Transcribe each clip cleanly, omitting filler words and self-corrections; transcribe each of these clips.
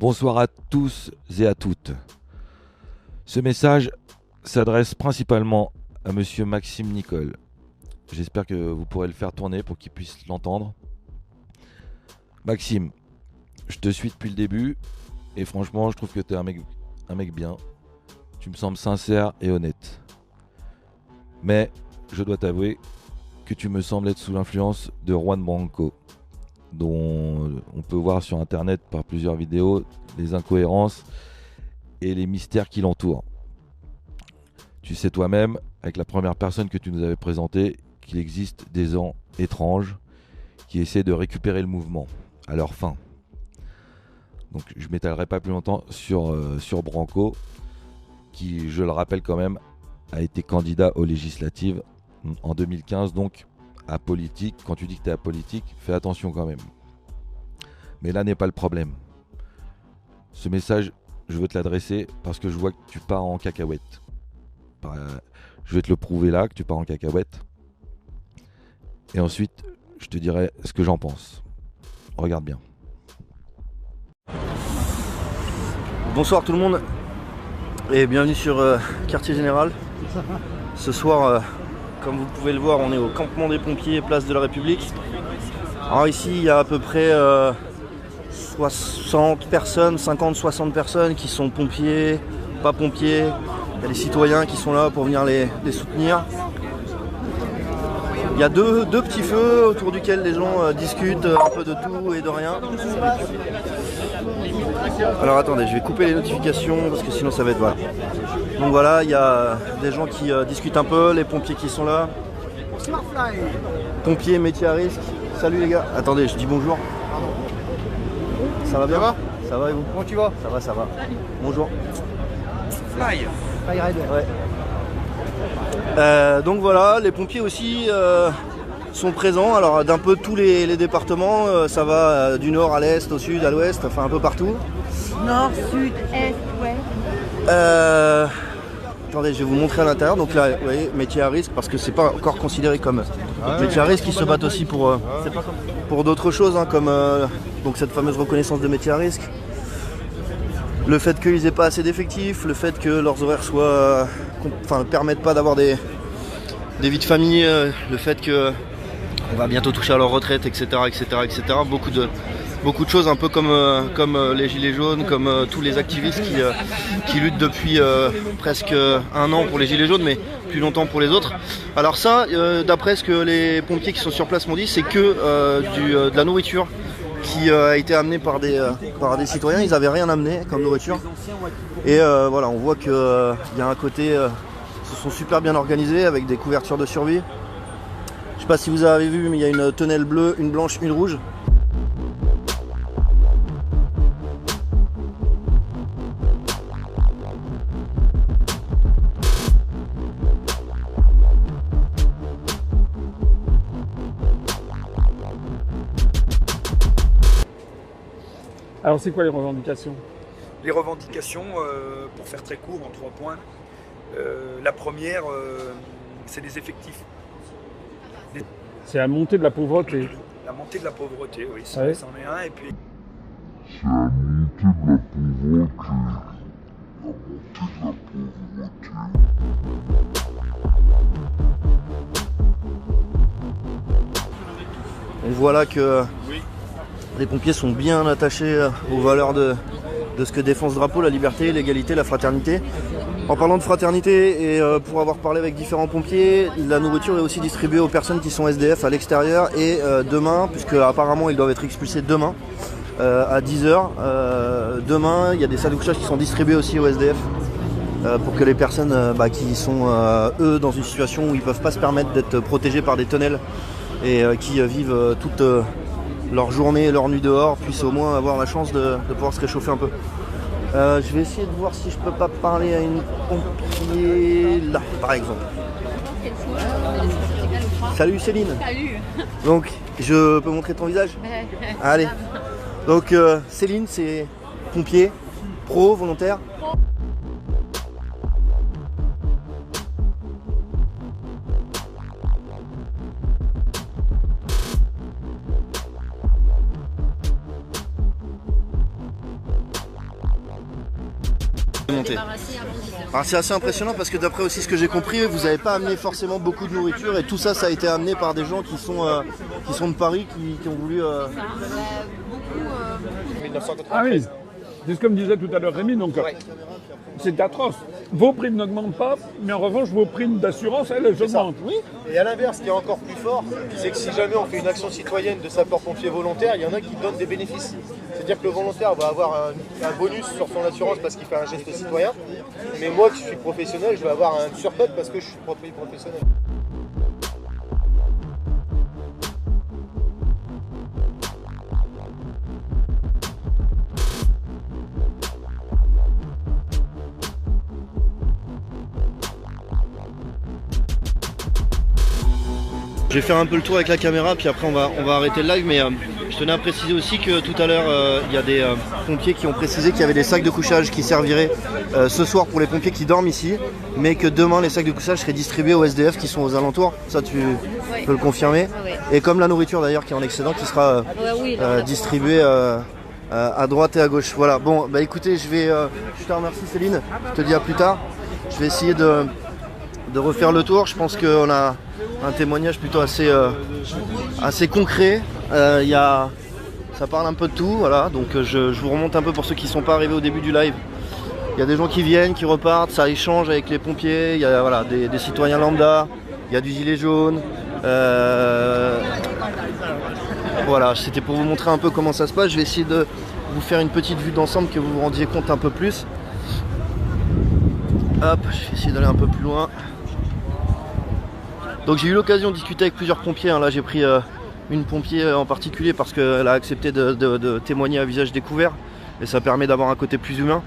Bonsoir à tous et à toutes. Ce message s'adresse principalement à monsieur Maxime Nicole. J'espère que vous pourrez le faire tourner pour qu'il puisse l'entendre. Maxime, je te suis depuis le début et franchement, je trouve que tu es un mec bien. Tu me sembles sincère et honnête. Mais je dois t'avouer que tu me sembles être sous l'influence de Juan Branco, dont on peut voir sur internet par plusieurs vidéos les incohérences et les mystères qui l'entourent. Tu sais toi-même, avec la première personne que tu nous avais présentée, qu'il existe des gens étranges qui essaient de récupérer le mouvement à leur fin. Donc je ne m'étalerai pas plus longtemps sur Branco, qui, je le rappelle quand même, a été candidat aux législatives en 2015, donc apolitique. Quand tu dis que tu es apolitique, fais attention quand même. Mais là n'est pas le problème. Ce message, je veux te l'adresser parce que je vois que tu pars en cacahuète. Je vais te le prouver là, que tu pars en cacahuète. Et ensuite, je te dirai ce que j'en pense. Regarde bien. Bonsoir tout le monde et bienvenue sur Quartier Général. Ce soir, comme vous pouvez le voir, on est au campement des pompiers, place de la République. Alors ici, il y a à peu près 60 personnes, 50-60 personnes qui sont pompiers, pas pompiers. Il y a des citoyens qui sont là pour venir les soutenir. Il y a deux petits feux autour duquel les gens discutent un peu de tout et de rien. Alors attendez, je vais couper les notifications parce que sinon ça va être voilà. Donc voilà, il y a des gens qui discutent un peu, les pompiers qui sont là. Pompiers, métier à risque. Salut les gars. Attendez, je dis bonjour. Ça va bien? Ça va? Ça va et vous? Comment tu vas? Ça va, ça va. Bonjour. Fly Rider. Ouais. Donc voilà, les pompiers aussi sont présents. Alors d'un peu tous les départements, ça va du nord à l'est, au sud, à l'ouest, enfin un peu partout. Nord, sud, est, ouest. Attendez, je vais vous montrer à l'intérieur. Donc là, vous voyez, métier à risque, parce que c'est pas encore considéré comme métier à risque. Ils se battent aussi pour d'autres choses, hein, comme donc cette fameuse reconnaissance de métier à risque. Le fait qu'ils aient pas assez d'effectifs, le fait que leurs horaires soient, permettent pas d'avoir des vies de famille, le fait que on va bientôt toucher à leur retraite, etc., etc., etc. Beaucoup de choses, un peu comme les gilets jaunes, comme tous les activistes qui luttent depuis presque un an pour les gilets jaunes, mais plus longtemps pour les autres. Alors ça, d'après ce que les pompiers qui sont sur place m'ont dit, c'est que de la nourriture qui a été amenée par des citoyens. Ils n'avaient rien amené comme nourriture. Et voilà, on voit qu'il y a un côté, ils se sont super bien organisés avec des couvertures de survie. Je sais pas si vous avez vu, mais il y a une tonnelle bleue, une blanche, une rouge. Alors c'est quoi les revendications? Les revendications, pour faire très court, en 3 points. La première, c'est les effectifs. C'est la montée de la pauvreté. La montée de la pauvreté, oui, ça, Ouais. c'en est un. Et puis, C'est la montée de la pauvreté. La montée de la pauvreté. On voit là que les pompiers sont bien attachés aux valeurs de ce que défend ce drapeau, la liberté, l'égalité, la fraternité. En parlant de fraternité et pour avoir parlé avec différents pompiers, la nourriture est aussi distribuée aux personnes qui sont SDF à l'extérieur et demain, puisque apparemment ils doivent être expulsés demain à 10h, demain il y a des sacs de couchage qui sont distribués aussi aux SDF pour que les personnes qui sont eux dans une situation où ils ne peuvent pas se permettre d'être protégés par des tonnelles et qui vivent toute leur journée et leur nuit dehors puissent au moins avoir la chance de pouvoir se réchauffer un peu. Je vais essayer de voir si je peux pas parler à une pompier là, par exemple. Salut Céline. Salut. Donc, je peux montrer ton visage? Allez. Donc, Céline, c'est pompier, pro, volontaire. Monté. Alors c'est assez impressionnant parce que d'après aussi ce que j'ai compris, vous n'avez pas amené forcément beaucoup de nourriture et tout ça, ça a été amené par des gens qui sont de Paris, qui ont voulu... Ah oui, c'est ce que me disait tout à l'heure Rémi, donc c'est atroce. Vos primes n'augmentent pas, mais en revanche, vos primes d'assurance, elles augmentent. Oui. Et à l'inverse, ce qui est encore plus fort, c'est que si jamais on fait une action citoyenne de sapeur-pompier volontaire, il y en a qui donnent des bénéfices. C'est-à-dire que le volontaire va avoir un bonus sur son assurance parce qu'il fait un geste citoyen, mais moi qui suis professionnel, je vais avoir un surcote parce que je suis professionnel. Je vais faire un peu le tour avec la caméra, puis après on va arrêter le live, mais je tenais à préciser aussi que tout à l'heure, il y a des pompiers qui ont précisé qu'il y avait des sacs de couchage qui serviraient ce soir pour les pompiers qui dorment ici, mais que demain les sacs de couchage seraient distribués aux SDF qui sont aux alentours, ça tu peux le confirmer. Et comme la nourriture d'ailleurs qui est en excédent qui sera distribuée à droite et à gauche. Voilà, bon bah écoutez, je te remercie Céline, je te dis à plus tard. Je vais essayer de refaire le tour, je pense qu'on a un témoignage plutôt assez concret. Ça parle un peu de tout, voilà. Donc je vous remonte un peu pour ceux qui ne sont pas arrivés au début du live. Il y a des gens qui viennent, qui repartent, ça échange avec les pompiers, il y a voilà, des citoyens lambda, il y a du gilet jaune. Voilà, c'était pour vous montrer un peu comment ça se passe. Je vais essayer de vous faire une petite vue d'ensemble, que vous vous rendiez compte un peu plus. Hop, je vais essayer d'aller un peu plus loin. Donc j'ai eu l'occasion de discuter avec plusieurs pompiers, hein. Là j'ai pris une pompier en particulier parce qu'elle a accepté de témoigner à visage découvert. Et ça permet d'avoir un côté plus humain.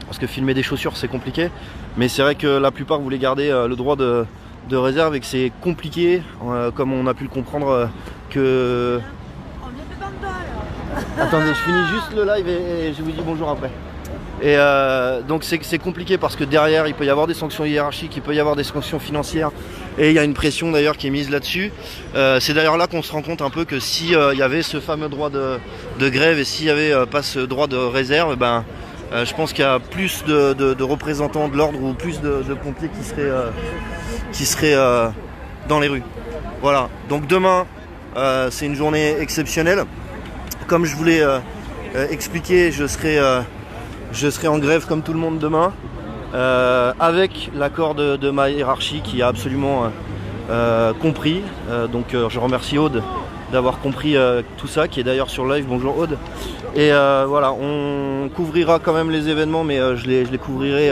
Parce que filmer des chaussures c'est compliqué. Mais c'est vrai que la plupart voulaient garder le droit de réserve et que c'est compliqué, comme on a pu le comprendre, que... Attendez, je finis juste le live et je vous dis bonjour après. Et donc c'est compliqué parce que derrière il peut y avoir des sanctions hiérarchiques, il peut y avoir des sanctions financières et il y a une pression d'ailleurs qui est mise là-dessus. C'est d'ailleurs là qu'on se rend compte un peu que si il y avait ce fameux droit de grève et s'il n'y avait pas ce droit de réserve, ben, je pense qu'il y a plus de représentants de l'ordre ou plus de pompiers qui seraient dans les rues. Voilà, donc demain c'est une journée exceptionnelle. Comme je vous l'ai expliqué, je serai en grève comme tout le monde demain, avec l'accord de ma hiérarchie qui a absolument compris. Donc je remercie Aude d'avoir compris tout ça, qui est d'ailleurs sur live. Bonjour Aude. Et voilà, on couvrira quand même les événements, mais je les couvrirai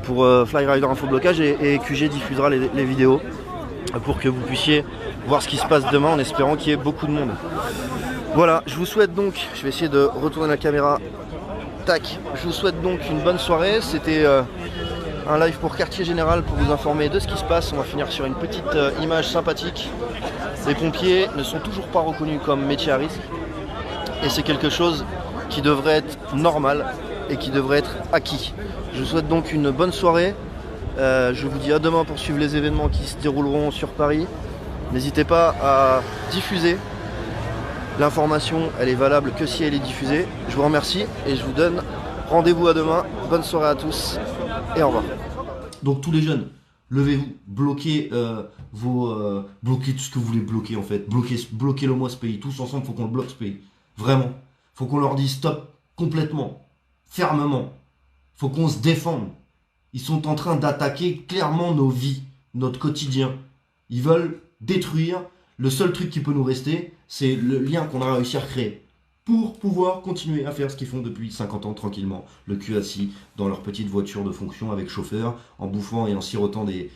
pour Flyrider Info Blocage et QG diffusera les vidéos pour que vous puissiez voir ce qui se passe demain en espérant qu'il y ait beaucoup de monde. Voilà, je vous souhaite donc, je vais essayer de retourner la caméra. Tac, je vous souhaite donc une bonne soirée. C'était un live pour Quartier Général pour vous informer de ce qui se passe. On va finir sur une petite image sympathique. Les pompiers ne sont toujours pas reconnus comme métier à risque. Et c'est quelque chose qui devrait être normal et qui devrait être acquis. Je vous souhaite donc une bonne soirée. Je vous dis à demain pour suivre les événements qui se dérouleront sur Paris. N'hésitez pas à diffuser. L'information, elle est valable que si elle est diffusée. Je vous remercie et je vous donne rendez-vous à demain. Bonne soirée à tous et au revoir. Donc tous les jeunes, levez-vous, bloquez bloquez tout ce que vous voulez bloquer en fait. Bloquez-le moi ce pays. Tous ensemble, faut qu'on le bloque ce pays. Vraiment. Faut qu'on leur dise stop complètement, fermement. Faut qu'on se défende. Ils sont en train d'attaquer clairement nos vies, notre quotidien. Ils veulent détruire. Le seul truc qui peut nous rester, c'est le lien qu'on a réussi à recréer pour pouvoir continuer à faire ce qu'ils font depuis 50 ans tranquillement, le cul assis dans leur petite voiture de fonction avec chauffeur, en bouffant et en sirotant des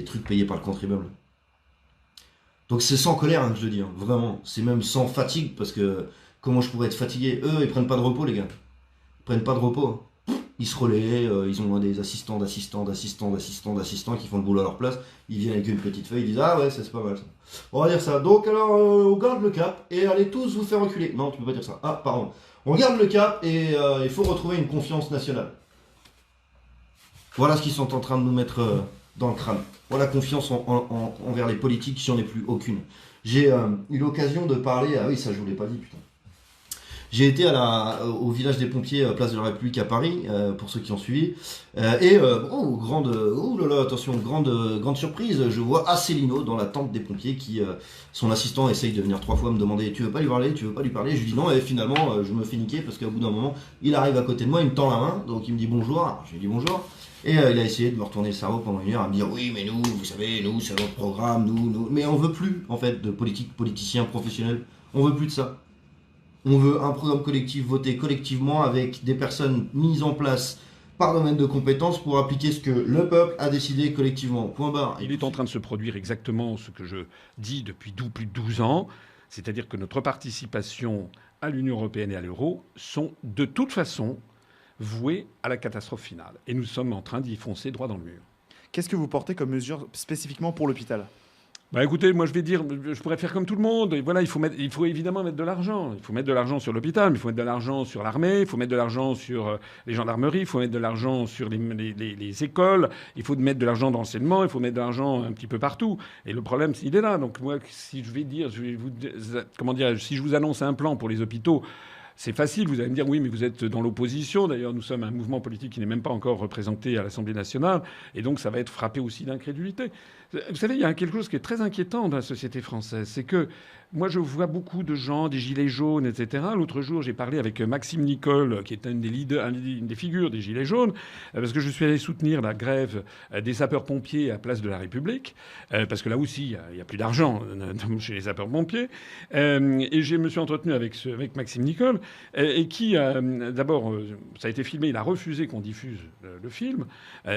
trucs payés par le contribuable. Donc c'est sans colère hein, que je le dis, hein, vraiment, c'est même sans fatigue, parce que comment je pourrais être fatigué? Eux, ils prennent pas de repos les gars, ils prennent pas de repos. Hein. Ils se relaient, ils ont des assistants qui font le boulot à leur place. Ils viennent avec une petite feuille, ils disent ah ouais c'est pas mal ça. On va dire ça. Donc alors on garde le cap et allez tous vous faire reculer. Non tu peux pas dire ça. Ah pardon. On garde le cap et il faut retrouver une confiance nationale. Voilà ce qu'ils sont en train de nous mettre dans le crâne. Voilà confiance envers les politiques, j'en ai plus aucune. J'ai eu l'occasion de parler, ah oui ça je vous l'ai pas dit putain. J'ai été au village des pompiers, place de la République à Paris, pour ceux qui ont suivi. Grande surprise, je vois Asselineau dans la tente des pompiers qui, son assistant essaye de venir 3 fois me demander tu veux pas lui parler, tu veux pas lui parler. Je lui dis non et finalement je me fais niquer parce qu'au bout d'un moment il arrive à côté de moi, il me tend la main, donc il me dit bonjour. Alors, je lui dis bonjour. Et il a essayé de me retourner le cerveau pendant 1 heure à me dire oui mais nous, vous savez, nous c'est notre programme, nous. Mais on veut plus en fait de politiciens professionnels, on veut plus de ça. On veut un programme collectif voté collectivement avec des personnes mises en place par domaine de compétences pour appliquer ce que le peuple a décidé collectivement. Point barre. Il est en train de se produire exactement ce que je dis depuis plus de 12 ans, c'est-à-dire que notre participation à l'Union européenne et à l'euro sont de toute façon vouées à la catastrophe finale. Et nous sommes en train d'y foncer droit dans le mur. Qu'est-ce que vous portez comme mesure spécifiquement pour l'hôpital ? Bah écoutez, moi je vais dire, je pourrais faire comme tout le monde. Et voilà, il faut évidemment mettre de l'argent. Il faut mettre de l'argent sur l'hôpital, mais il faut mettre de l'argent sur l'armée, il faut mettre de l'argent sur les gendarmeries, il faut mettre de l'argent sur les écoles, il faut mettre de l'argent dans l'enseignement, il faut mettre de l'argent un petit peu partout. Et le problème, il est là. Donc moi, si je vais dire, si je vous annonce un plan pour les hôpitaux, c'est facile, vous allez me dire oui, mais vous êtes dans l'opposition. D'ailleurs, nous sommes un mouvement politique qui n'est même pas encore représenté à l'Assemblée nationale. Et donc, ça va être frappé aussi d'incrédulité. Vous savez, il y a quelque chose qui est très inquiétant dans la société française. C'est que moi, je vois beaucoup de gens, des gilets jaunes, etc. L'autre jour, j'ai parlé avec Maxime Nicole, qui est une des figures des gilets jaunes, parce que je suis allé soutenir la grève des sapeurs-pompiers à Place de la République, parce que là aussi, il n'y a plus d'argent chez les sapeurs-pompiers. Et je me suis entretenu avec Maxime Nicole, et qui, d'abord, ça a été filmé, il a refusé qu'on diffuse le film,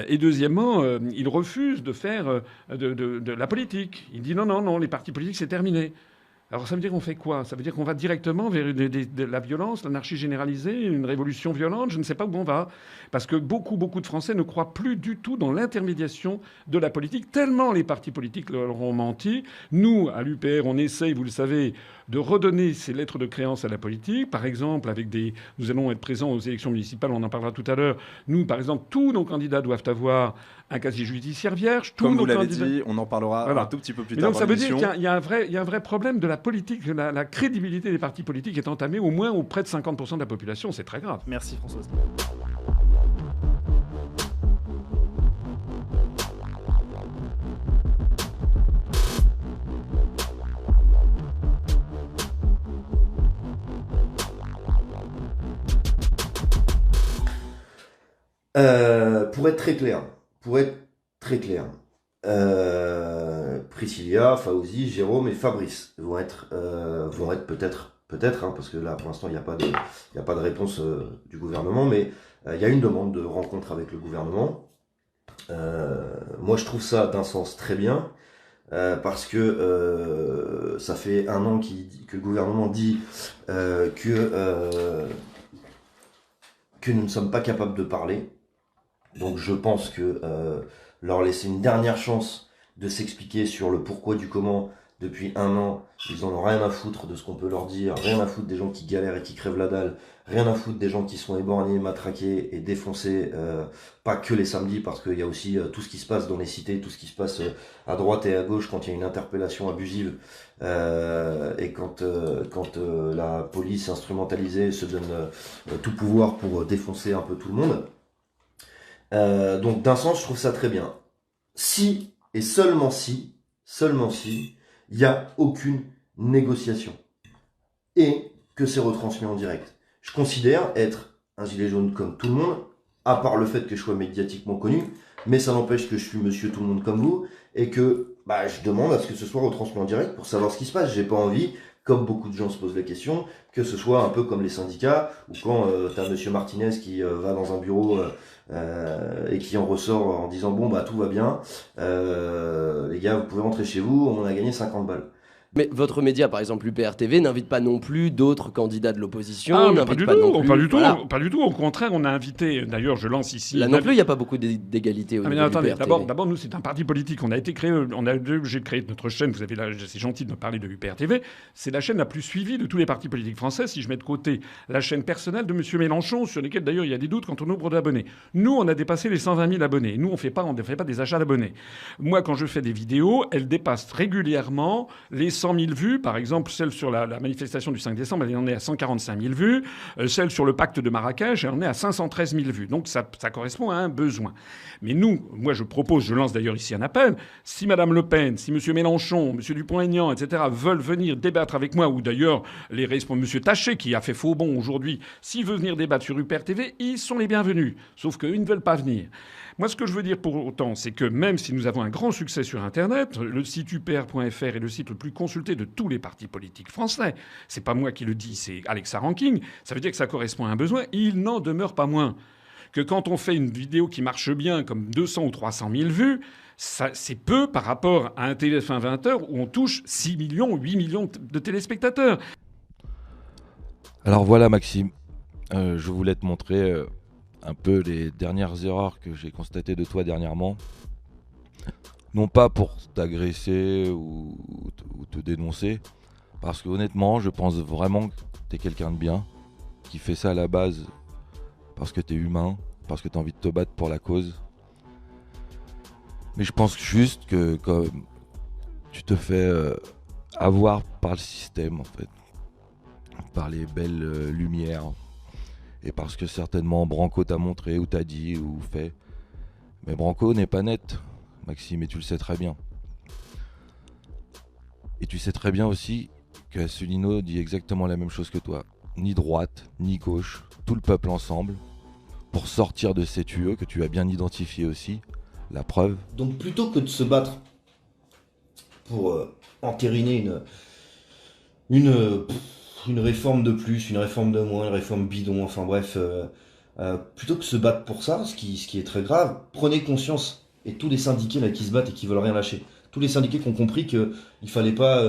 et deuxièmement, il refuse de faire de la politique. Il dit non, les partis politiques, c'est terminé. Alors ça veut dire qu'on fait quoi? Ça veut dire qu'on va directement vers de la violence, l'anarchie généralisée, une révolution violente. Je ne sais pas où on va. Parce que beaucoup de Français ne croient plus du tout dans l'intermédiation de la politique, tellement les partis politiques leur ont menti. Nous, à l'UPR, on essaye, vous le savez, de redonner ces lettres de créance à la politique. Par exemple, nous allons être présents aux élections municipales, on en parlera tout à l'heure. Nous, par exemple, tous nos candidats doivent avoir un casier judiciaire vierge. Comme vous l'avez dit, on en parlera un tout petit peu plus tard. Donc ça veut dire qu'il y a un vrai problème de la politique. La crédibilité des partis politiques est entamée au moins auprès de 50% de la population. C'est très grave. Merci Françoise. Pour être très clair, Priscilla, Fauzi, Jérôme et Fabrice vont être peut-être, hein, parce que là pour l'instant il n'y a pas de réponse du gouvernement, mais il y a une demande de rencontre avec le gouvernement. Moi je trouve ça d'un sens très bien, parce que ça fait 1 an que le gouvernement dit que nous ne sommes pas capables de parler. Donc je pense que leur laisser une dernière chance de s'expliquer sur le pourquoi du comment depuis 1 an, ils en ont rien à foutre de ce qu'on peut leur dire, rien à foutre des gens qui galèrent et qui crèvent la dalle, rien à foutre des gens qui sont éborgnés, matraqués et défoncés, pas que les samedis, parce qu'il y a aussi tout ce qui se passe dans les cités, tout ce qui se passe à droite et à gauche quand il y a une interpellation abusive, et quand la police instrumentalisée se donne tout pouvoir pour défoncer un peu tout le monde. Donc d'un sens, je trouve ça très bien. Si, et seulement si, il n'y a aucune négociation et que c'est retransmis en direct. Je considère être un gilet jaune comme tout le monde, à part le fait que je sois médiatiquement connu, mais ça n'empêche que je suis monsieur tout le monde comme vous, et que je demande à ce que ce soit retransmis en direct pour savoir ce qui se passe. J'ai pas envie, comme beaucoup de gens se posent la question, que ce soit un peu comme les syndicats, ou quand t'as monsieur Martinez qui va dans un bureau et qui en ressort en disant bon tout va bien, les gars vous pouvez rentrer chez vous, on a gagné 50 balles. Mais votre média, par exemple l'UPR TV, n'invite pas non plus d'autres candidats de l'opposition. Pas du tout. Au contraire, on a invité. D'ailleurs, je lance ici. Là non plus, il n'y a pas beaucoup d'égalité au niveau de l'UPR TV. D'abord, nous, c'est un parti politique. J'ai créé notre chaîne. Vous avez là, c'est gentil de me parler de l'UPR TV. C'est la chaîne la plus suivie de tous les partis politiques français. Si je mets de côté la chaîne personnelle de M. Mélenchon, sur lesquelles d'ailleurs il y a des doutes quant au nombre d'abonnés. Nous, on a dépassé les 120 000 abonnés. Nous, on ne fait pas des achats d'abonnés. Moi, quand je fais des vidéos, elles dépassent régulièrement les 100 100 000 vues. Par exemple, celle sur la manifestation du 5 décembre, elle en est à 145 000 vues. Celle sur le pacte de Marrakech, elle en est à 513 000 vues. Donc ça correspond à un besoin. Mais moi je lance d'ailleurs ici un appel. Si Mme Le Pen, si M. Mélenchon, M. Dupont-Aignan, etc. veulent venir débattre avec moi, ou d'ailleurs les responsables, M. Taché qui a fait faux bond aujourd'hui, s'il veut venir débattre sur UPR TV, ils sont les bienvenus. Sauf qu'eux, ils ne veulent pas venir. Moi, ce que je veux dire pour autant, c'est que même si nous avons un grand succès sur Internet, le site upr.fr est le site le plus consulté de tous les partis politiques français. C'est pas moi qui le dis, c'est Alexa Ranking. Ça veut dire que ça correspond à un besoin. Il n'en demeure pas moins que quand on fait une vidéo qui marche bien, comme 200 ou 300 000 vues, c'est peu par rapport à un TF1 20h où on touche 6 millions ou 8 millions de téléspectateurs. Alors voilà, Maxime, je voulais te montrer un peu les dernières erreurs que j'ai constatées de toi dernièrement. Non pas pour t'agresser ou te dénoncer, parce que honnêtement, je pense vraiment que t'es quelqu'un de bien, qui fait ça à la base parce que t'es humain, parce que t'as envie de te battre pour la cause. Mais je pense juste que comme tu te fais avoir par le système, en fait, par les belles lumières, et parce que certainement Branco t'a montré ou t'a dit ou fait. Mais Branco n'est pas net, Maxime, et tu le sais très bien. Et tu sais très bien aussi que Asselineau dit exactement la même chose que toi. Ni droite, ni gauche, tout le peuple ensemble, pour sortir de ces tuyaux que tu as bien identifiés aussi. La preuve. Donc plutôt que de se battre pour entériner une réforme de plus, une réforme de moins, une réforme bidon, enfin bref, plutôt que se battre pour ça, ce qui est très grave, prenez conscience, et tous les syndiqués là qui se battent et qui veulent rien lâcher, tous les syndiqués qui ont compris qu'il fallait pas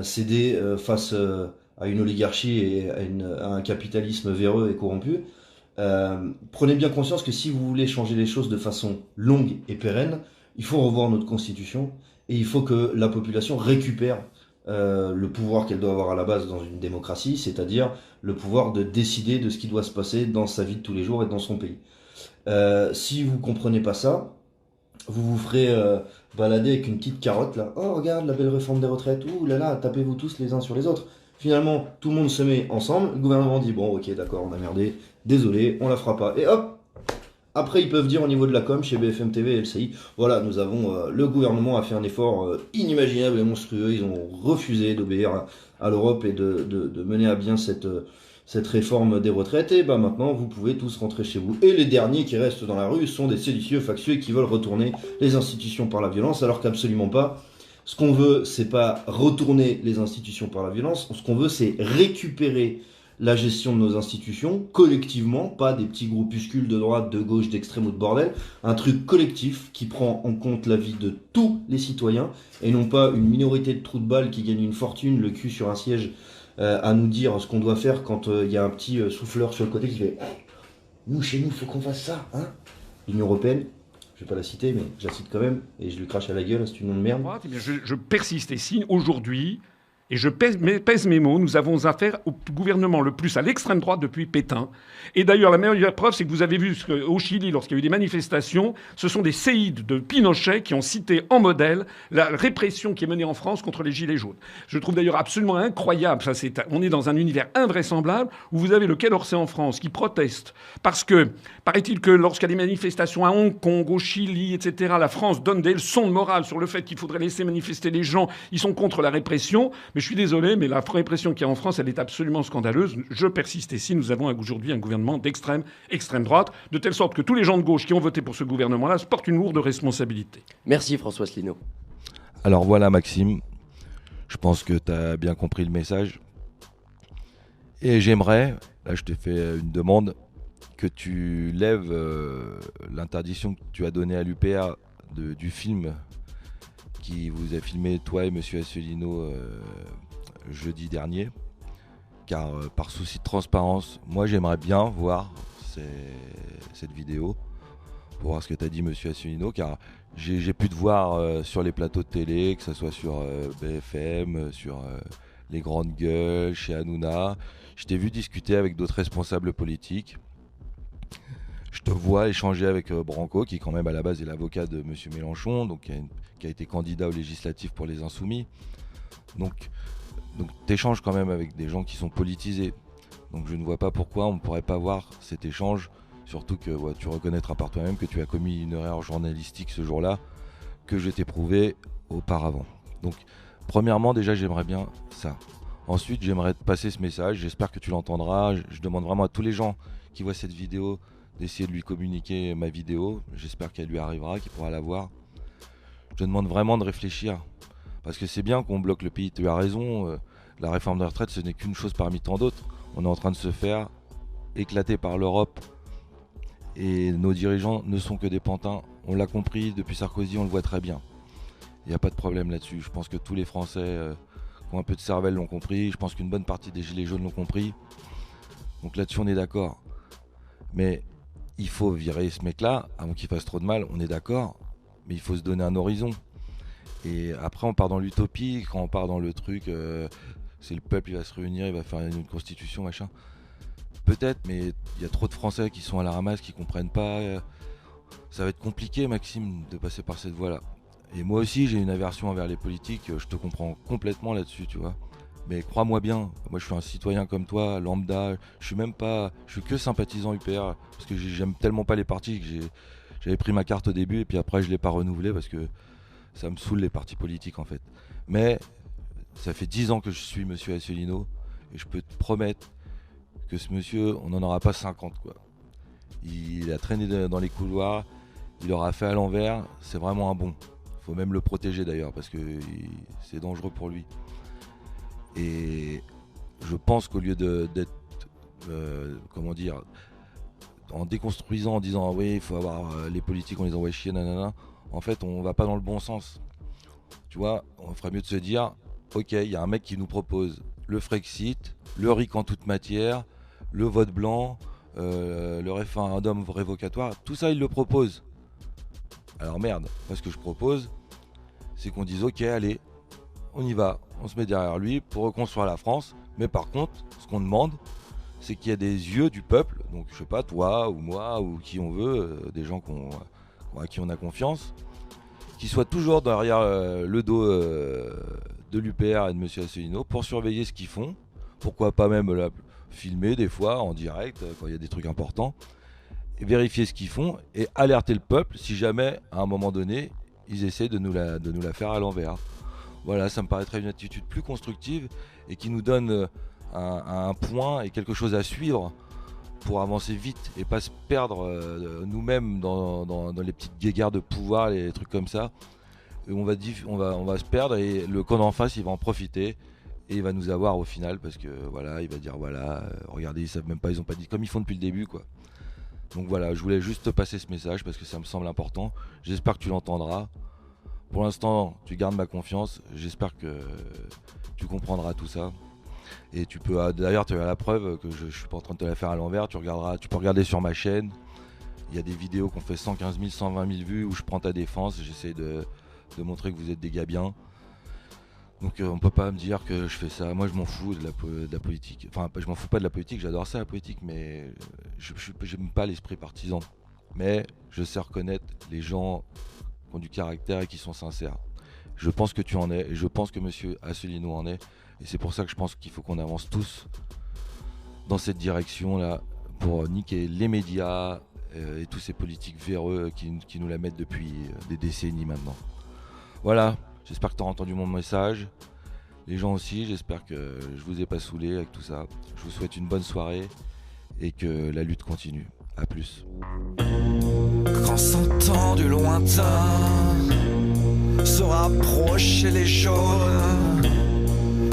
céder face à une oligarchie et à un capitalisme véreux et corrompu, prenez bien conscience que si vous voulez changer les choses de façon longue et pérenne, il faut revoir notre constitution et il faut que la population récupère le pouvoir qu'elle doit avoir à la base dans une démocratie, c'est-à-dire le pouvoir de décider de ce qui doit se passer dans sa vie de tous les jours et dans son pays. Si vous comprenez pas ça, vous vous ferez balader avec une petite carotte là. Oh regarde la belle réforme des retraites, ouh là là, tapez-vous tous les uns sur les autres. Finalement, tout le monde se met ensemble, le gouvernement dit bon ok d'accord, on a merdé, désolé, on la fera pas. Et hop, après ils peuvent dire au niveau de la com chez BFM TV et LCI, voilà, nous avons, le gouvernement a fait un effort inimaginable et monstrueux, ils ont refusé d'obéir à l'Europe et de mener à bien cette réforme des retraites, et bah maintenant vous pouvez tous rentrer chez vous. Et les derniers qui restent dans la rue sont des séditieux factieux qui veulent retourner les institutions par la violence, alors qu'absolument pas. Ce qu'on veut, c'est pas retourner les institutions par la violence, ce qu'on veut, c'est récupérer la gestion de nos institutions collectivement, pas des petits groupuscules de droite, de gauche, d'extrême ou de bordel, un truc collectif qui prend en compte la vie de tous les citoyens et non pas une minorité de trous de balles qui gagnent une fortune, le cul sur un siège, à nous dire ce qu'on doit faire quand il y a un petit souffleur sur le côté qui fait « Nous, chez nous, il faut qu'on fasse ça, hein ?» L'Union Européenne, je vais pas la citer, mais je la cite quand même, et je lui crache à la gueule, c'est une nom de merde. Je persiste et signe aujourd'hui, et je pèse mes mots, nous avons affaire au gouvernement le plus à l'extrême droite depuis Pétain. Et d'ailleurs, la meilleure preuve, c'est que vous avez vu au Chili, lorsqu'il y a eu des manifestations, ce sont des séides de Pinochet qui ont cité en modèle la répression qui est menée en France contre les Gilets jaunes. Je trouve d'ailleurs absolument incroyable, on est dans un univers invraisemblable, où vous avez le Quai d'Orsay en France qui proteste, parce que, paraît-il que lorsqu'il y a des manifestations à Hong Kong, au Chili, etc., la France donne des leçons de morale sur le fait qu'il faudrait laisser manifester les gens, ils sont contre la répression. Mais je suis désolé, mais la répression qu'il y a en France, elle est absolument scandaleuse. Je persiste ici, nous avons aujourd'hui un gouvernement d'extrême droite, de telle sorte que tous les gens de gauche qui ont voté pour ce gouvernement-là se portent une lourde responsabilité. Merci François Asselineau. Alors voilà Maxime, je pense que tu as bien compris le message. Et j'aimerais, là je te fais une demande, que tu lèves l'interdiction que tu as donnée à l'UPR du film qui vous a filmé, toi et Monsieur Asselineau, jeudi dernier. Car par souci de transparence, moi j'aimerais bien voir cette vidéo pour voir ce que tu as dit, Monsieur Asselineau, car j'ai pu te voir sur les plateaux de télé, que ce soit sur BFM, sur Les Grandes Gueules, chez Hanouna. Je t'ai vu discuter avec d'autres responsables politiques. Je te vois échanger avec Branco, qui quand même à la base est l'avocat de Monsieur Mélenchon, donc qui a été candidat aux législatives pour les Insoumis. Donc t'échanges quand même avec des gens qui sont politisés. Donc je ne vois pas pourquoi on ne pourrait pas voir cet échange, surtout que tu reconnaîtras par toi-même que tu as commis une erreur journalistique ce jour-là, que je t'ai prouvé auparavant. Donc premièrement, déjà j'aimerais bien ça. Ensuite, j'aimerais te passer ce message, j'espère que tu l'entendras. Je demande vraiment à tous les gens qui voient cette vidéo d'essayer de lui communiquer ma vidéo. J'espère qu'elle lui arrivera, qu'il pourra la voir. Je demande vraiment de réfléchir, parce que c'est bien qu'on bloque le pays. Tu as raison, la réforme des retraites, ce n'est qu'une chose parmi tant d'autres. On est en train de se faire éclater par l'Europe et nos dirigeants ne sont que des pantins. On l'a compris depuis Sarkozy, on le voit très bien. Il n'y a pas de problème là-dessus. Je pense que tous les Français qui ont un peu de cervelle l'ont compris. Je pense qu'une bonne partie des gilets jaunes l'ont compris. Donc là-dessus, on est d'accord. Mais il faut virer ce mec-là avant qu'il fasse trop de mal. On est d'accord. Mais il faut se donner un horizon. Et après, on part dans l'utopie. Quand on part dans le truc, c'est le peuple, il va se réunir, il va faire une constitution, machin. Peut-être, mais il y a trop de Français qui sont à la ramasse, qui comprennent pas. Ça va être compliqué, Maxime, de passer par cette voie-là. Et moi aussi, j'ai une aversion envers les politiques. Je te comprends complètement là-dessus, tu vois. Mais crois-moi bien, moi je suis un citoyen comme toi, lambda. Je suis que sympathisant UPR, parce que j'aime tellement pas les partis que j'avais pris ma carte au début et puis après je l'ai pas renouvelée parce que ça me saoule les partis politiques en fait. Mais ça fait 10 ans que je suis monsieur Asselineau et je peux te promettre que ce monsieur, on n'en aura pas 50 quoi. Il a traîné dans les couloirs, il aura fait à l'envers, c'est vraiment un bon. Faut même le protéger d'ailleurs parce que c'est dangereux pour lui. Et je pense qu'au lieu d'être, en déconstruisant, en disant oui, il faut avoir les politiques, on les envoie chier, nanana, en fait, on va pas dans le bon sens. Tu vois, on ferait mieux de se dire, ok, il y a un mec qui nous propose le Frexit, le RIC en toute matière, le vote blanc, le référendum révocatoire, tout ça, il le propose. Alors merde, moi ce que je propose, c'est qu'on dise ok, allez, on y va, on se met derrière lui pour reconstruire la France. Mais par contre, ce qu'on demande, c'est qu'il y ait des yeux du peuple, donc je sais pas, toi ou moi ou qui on veut, des gens à qui on a confiance, qui soient toujours derrière le dos de l'UPR et de M. Asselineau pour surveiller ce qu'ils font. Pourquoi pas même filmer des fois en direct quand il y a des trucs importants, et vérifier ce qu'ils font et alerter le peuple si jamais à un moment donné ils essaient de nous la faire à l'envers. Voilà, ça me paraîtrait une attitude plus constructive et qui nous donne un point et quelque chose à suivre pour avancer vite et pas se perdre nous-mêmes dans les petites guéguerres de pouvoir, les trucs comme ça. Et on va se perdre et le camp d'en face il va en profiter et il va nous avoir au final parce que voilà, il va dire voilà, regardez, ils savent même pas, ils ont pas dit comme ils font depuis le début quoi. Donc voilà, je voulais juste te passer ce message parce que ça me semble important. J'espère que tu l'entendras. Pour l'instant, tu gardes ma confiance. J'espère que tu comprendras tout ça. Et tu peux, d'ailleurs, tu as la preuve que je suis pas en train de te la faire à l'envers. Tu peux regarder sur ma chaîne. Il y a des vidéos qui ont fait 115 000, 120 000 vues où je prends ta défense. J'essaie de montrer que vous êtes des gars bien. Donc on peut pas me dire que je fais ça. Moi je m'en fous de la politique. Enfin je m'en fous pas de la politique, j'adore ça la politique, mais j'aime pas l'esprit partisan. Mais je sais reconnaître les gens qui ont du caractère et qui sont sincères. Je pense que tu en es et je pense que monsieur Asselineau en est. Et c'est pour ça que je pense qu'il faut qu'on avance tous dans cette direction là pour niquer les médias et tous ces politiques véreux qui nous la mettent depuis des décennies maintenant. Voilà. J'espère que tu as entendu mon message. Les gens aussi, j'espère que je vous ai pas saoulé avec tout ça. Je vous souhaite une bonne soirée et que la lutte continue. A plus. Quand s'entend du lointain se rapprocher les jaunes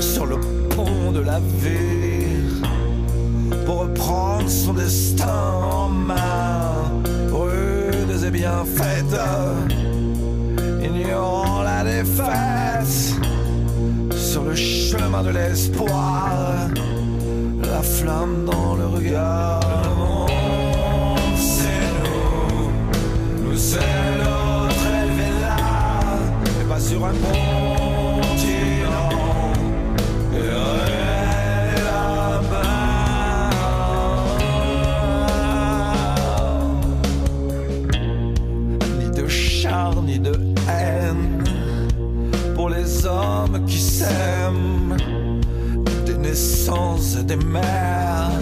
sur le pont de la ville pour reprendre son destin en main, rude et bien faite, ignorant la défaite sur le chemin de l'espoir, la flamme dans le regard. Le monde, c'est nous c'est notre élevé là, et pas sur un continent, et là-bas. Ni de char, ni de haine pour les hommes qui s'aiment. tes mères.